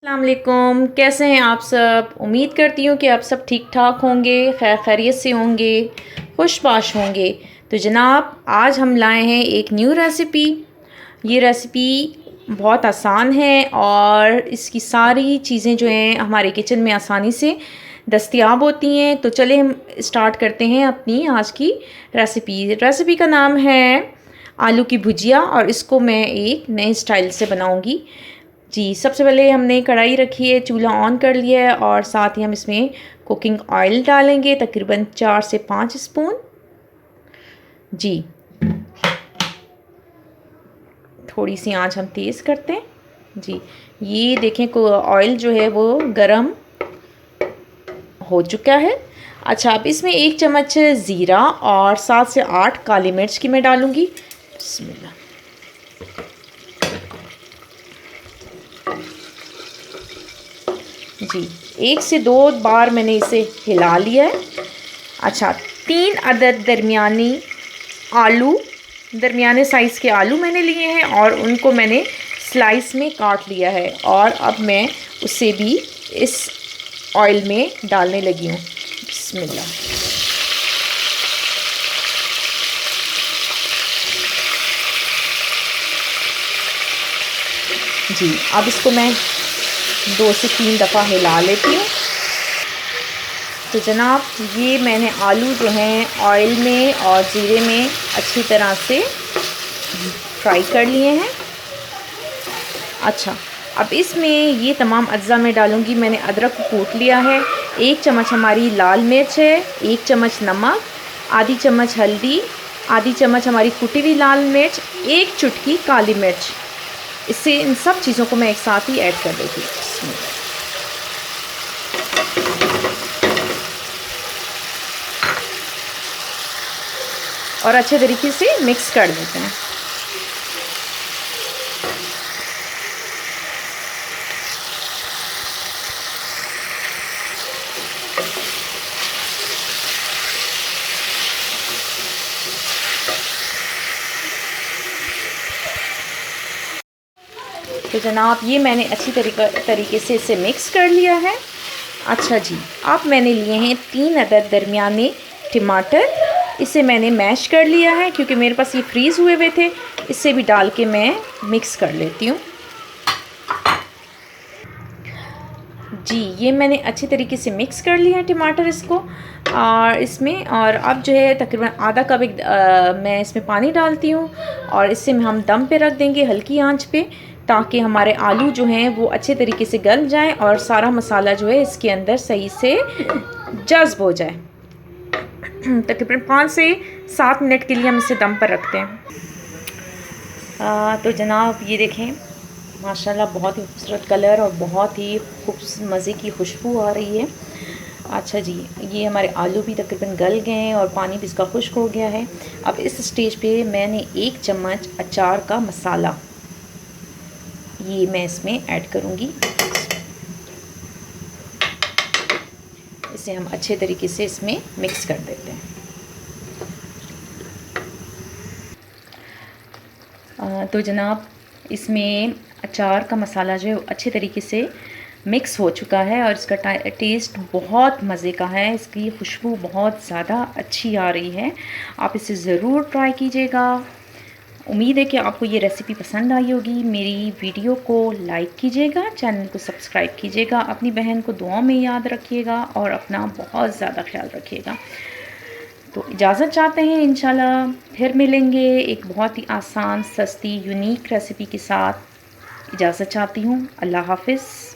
अस्सलाम वालेकुम, कैसे हैं आप सब। उम्मीद करती हूँ कि आप सब ठीक ठाक होंगे, खैर खैरियत से होंगे, खुशबाश होंगे। तो जनाब आज हम लाए हैं एक न्यू रेसिपी। ये रेसिपी बहुत आसान है और इसकी सारी चीज़ें जो हैं हमारे किचन में आसानी से दस्तयाब होती हैं। तो चले हम स्टार्ट करते हैं अपनी आज की रेसिपी का नाम है आलू की भुजिया और इसको मैं एक नए स्टाइल से बनाऊंगी। जी, सबसे पहले हमने कढ़ाई रखी है, चूल्हा ऑन कर लिया है और साथ ही हम इसमें कुकिंग ऑयल डालेंगे तकरीबन 4 से 5 स्पून। जी, थोड़ी सी आंच हम तेज़ करते हैं। जी, ये देखें को ऑयल जो है वो गरम हो चुका है। अच्छा, अब इसमें 1 चम्मच ज़ीरा और 7 से 8 काली मिर्च की मैं डालूँगी। बिस्मिल्लाह। जी, 1 से 2 बार मैंने इसे हिला लिया है। अच्छा, 3 अदद दरमियाने साइज़ के आलू मैंने लिए हैं और उनको मैंने स्लाइस में काट लिया है और अब मैं उसे भी इस ऑयल में डालने लगी हूँ। बिस्मिल्लाह। जी, अब इसको मैं 2 से 3 दफ़ा हिला लेती हूँ। तो जनाब ये मैंने आलू जो हैं ऑयल में और ज़ीरे में अच्छी तरह से फ्राई कर लिए हैं। अच्छा, अब इसमें ये तमाम अज्जा मैं डालूँगी। मैंने अदरक को कूट लिया है, 1 चम्मच हमारी लाल मिर्च है, 1 चम्मच नमक, आधी चम्मच हल्दी, आधी चम्मच हमारी कुटी हुई लाल मिर्च, 1 चुटकी काली मिर्च। इससे इन सब चीज़ों को मैं एक साथ ही ऐड कर देती हूँ और अच्छे तरीके से मिक्स कर देते हैं। तो जनाब ये मैंने अच्छी तरीके से इसे मिक्स कर लिया है। अच्छा जी, अब मैंने लिए हैं 3 अदद दरमियाने टमाटर। इसे मैंने मैश कर लिया है क्योंकि मेरे पास ये फ्रीज़ हुए हुए थे। इसे भी डाल के मैं मिक्स कर लेती हूँ। जी, ये मैंने अच्छी तरीके से मिक्स कर लिया है टमाटर इसको और इसमें और अब जो है तकरीबन आधा कप मैं इसमें पानी डालती हूँ और इसे हम दम पे रख देंगे हल्की आंच पे, ताकि हमारे आलू जो हैं वो अच्छे तरीके से गल जाएं और सारा मसाला जो है इसके अंदर सही से जज़्ब हो जाए। तकरीबन 5 से 7 मिनट के लिए हम इसे दम पर रखते हैं। तो जनाब ये देखें, माशाल्लाह बहुत ही खूबसूरत कलर और बहुत ही मज़े की खुशबू आ रही है। अच्छा जी, ये हमारे आलू भी तकरीबन गल गए हैं और पानी भी इसका खुश्क हो गया है। अब इस स्टेज पे मैंने 1 चम्मच अचार का मसाला ये मैं इसमें ऐड करूँगी। इसे हम अच्छे तरीके से इसमें मिक्स कर देते हैं। तो जनाब इसमें अचार का मसाला जो है अच्छे तरीके से मिक्स हो चुका है और इसका टेस्ट बहुत मज़े का है। इसकी खुशबू बहुत ज़्यादा अच्छी आ रही है। आप इसे ज़रूर ट्राई कीजिएगा। उम्मीद है कि आपको ये रेसिपी पसंद आई होगी। मेरी वीडियो को लाइक कीजिएगा, चैनल को सब्सक्राइब कीजिएगा, अपनी बहन को दुआ में याद रखिएगा और अपना बहुत ज़्यादा ख्याल रखिएगा। तो इजाज़त चाहते हैं, इंशाल्लाह फिर मिलेंगे एक बहुत ही आसान, सस्ती, यूनिक रेसिपी के साथ। इजाज़त चाहती हूँ। अल्लाह हाफ़िज़।